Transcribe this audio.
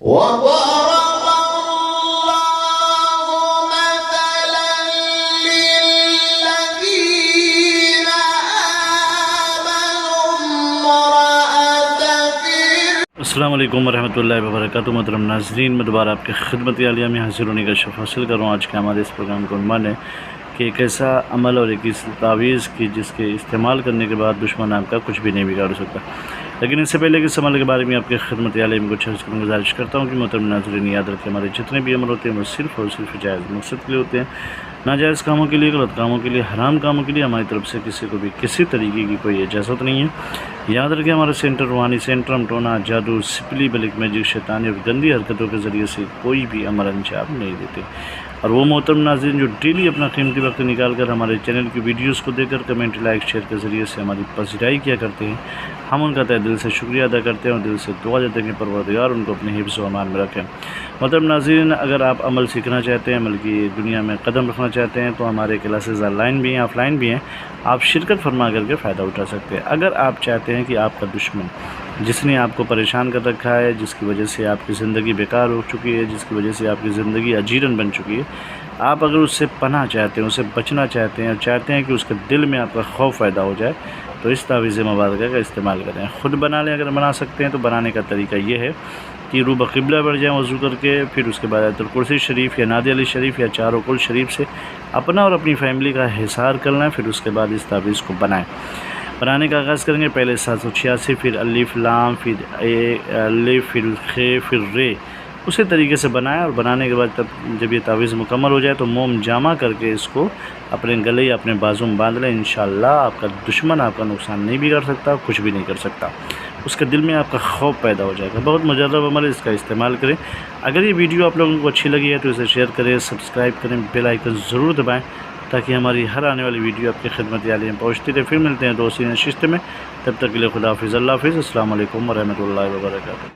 وضرب الله مثلا للذين آمنوا امرأة السلام علیکم ورحمۃ اللہ وبرکاتہ۔ محترم ناظرین، میں دوبارہ آپ کی خدمت عالیہ میں حاضر ہونے کا شرف حاصل کر رہا ہوں۔ آج کے ہمارے اس پروگرام کا عنوان ہے کہ ایک ایسا عمل اور ایک ایسی تعویذ کی جس کے استعمال کرنے کے بعد دشمن آپ کا کچھ بھی نہیں بگاڑ سکتا۔ لیکن اس سے پہلے کہ اس عمل کے بارے میں آپ کی خدمت عالیہ میں کچھ عرض کرنے کی گزارش کرتا ہوں کہ محترم ناظرین یاد رکھیں، ہمارے جتنے بھی عمل ہوتے ہیں وہ صرف اور صرف جائز مقصد کے لیے ہوتے ہیں، ناجائز کاموں کے لیے، غلط کاموں کے لیے، حرام کاموں کے لیے ہماری طرف سے کسی کو بھی کسی طریقے کی کوئی اجازت نہیں ہے۔ یاد رکھیں، ہمارا سینٹر روحانی سینٹر، ہم ٹونا، جادو، سپلی، بلک میجک، شیطانی اور گندی حرکتوں کے ذریعے سے کوئی بھی عمل انجام نہیں دیتے۔ اور وہ محترم ناظرین جو ڈیلی اپنا قیمتی وقت نکال کر ہمارے چینل کی ویڈیوز کو دیکھ کر کمنٹ، لائک، شیئر کے ذریعے سے ہماری پذیرائی کیا کرتے ہیں، ہم ان کا تہ دل سے شکریہ ادا کرتے ہیں اور دل سے دعا دیتے ہیں کہ پروردگار ان کو اپنے حفظ و امان میں رکھیں۔ محترم ناظرین، اگر آپ عمل سیکھنا چاہتے ہیں، عمل کی دنیا میں قدم رکھنا چاہتے ہیں تو ہمارے کلاسز آن لائن بھی ہیں، آف لائن بھی ہیں، آپ شرکت فرما کر کے فائدہ اٹھا سکتے ہیں۔ اگر آپ چاہتے ہیں کہ آپ کا دشمن جس نے آپ کو پریشان کر رکھا ہے، جس کی وجہ سے آپ کی زندگی بیکار ہو چکی ہے، جس کی وجہ سے آپ کی زندگی اجیرن بن چکی ہے، آپ اگر اس سے پناہ چاہتے ہیں، اسے بچنا چاہتے ہیں اور چاہتے ہیں کہ اس کے دل میں آپ کا خوف پیدا ہو جائے، تو اس تعویذ مبارکہ کا استعمال کریں۔ خود بنا لیں اگر بنا سکتے ہیں تو۔ بنانے کا طریقہ یہ ہے کہ روبہ قبلہ بیٹھ جائیں وضو کر کے، پھر اس کے بعد آیت الکرسی شریف یا نادی علی شریف یا چاروں کل شریف سے اپنا اور اپنی فیملی کا حصار کر لیں، پھر اس کے بعد اس تعویذ کو بنائیں۔ بنانے کا آغاز کریں گے پہلے 786، پھر الف لام، پھر اے الف، پھر خ، پھر رے، اسی طریقے سے بنائیں۔ اور بنانے کے بعد جب یہ تعویذ مکمل ہو جائے تو موم جامع کر کے اس کو اپنے گلے یا اپنے بازو میں باندھ لیں۔ انشاءاللہ آپ کا دشمن آپ کا نقصان نہیں بگاڑ سکتا، کچھ بھی نہیں کر سکتا، اس کے دل میں آپ کا خوف پیدا ہو جائے گا۔ بہت مجرب عمل ہے، اس کا استعمال کریں۔ اگر یہ ویڈیو آپ لوگوں کو اچھی لگی ہے تو اسے شیئر کریں، سبسکرائب کریں، بیل آئیکن ضرور دبائیں تاکہ ہماری ہر آنے والی ویڈیو آپ کی خدمت عالیہ میں پہنچتی رہے۔ پھر ملتے ہیں دوسری نشست میں، تب تک کے لیے خدا حافظ، اللہ حافظ، السلام علیکم ورحمۃ اللہ وبرکاتہ۔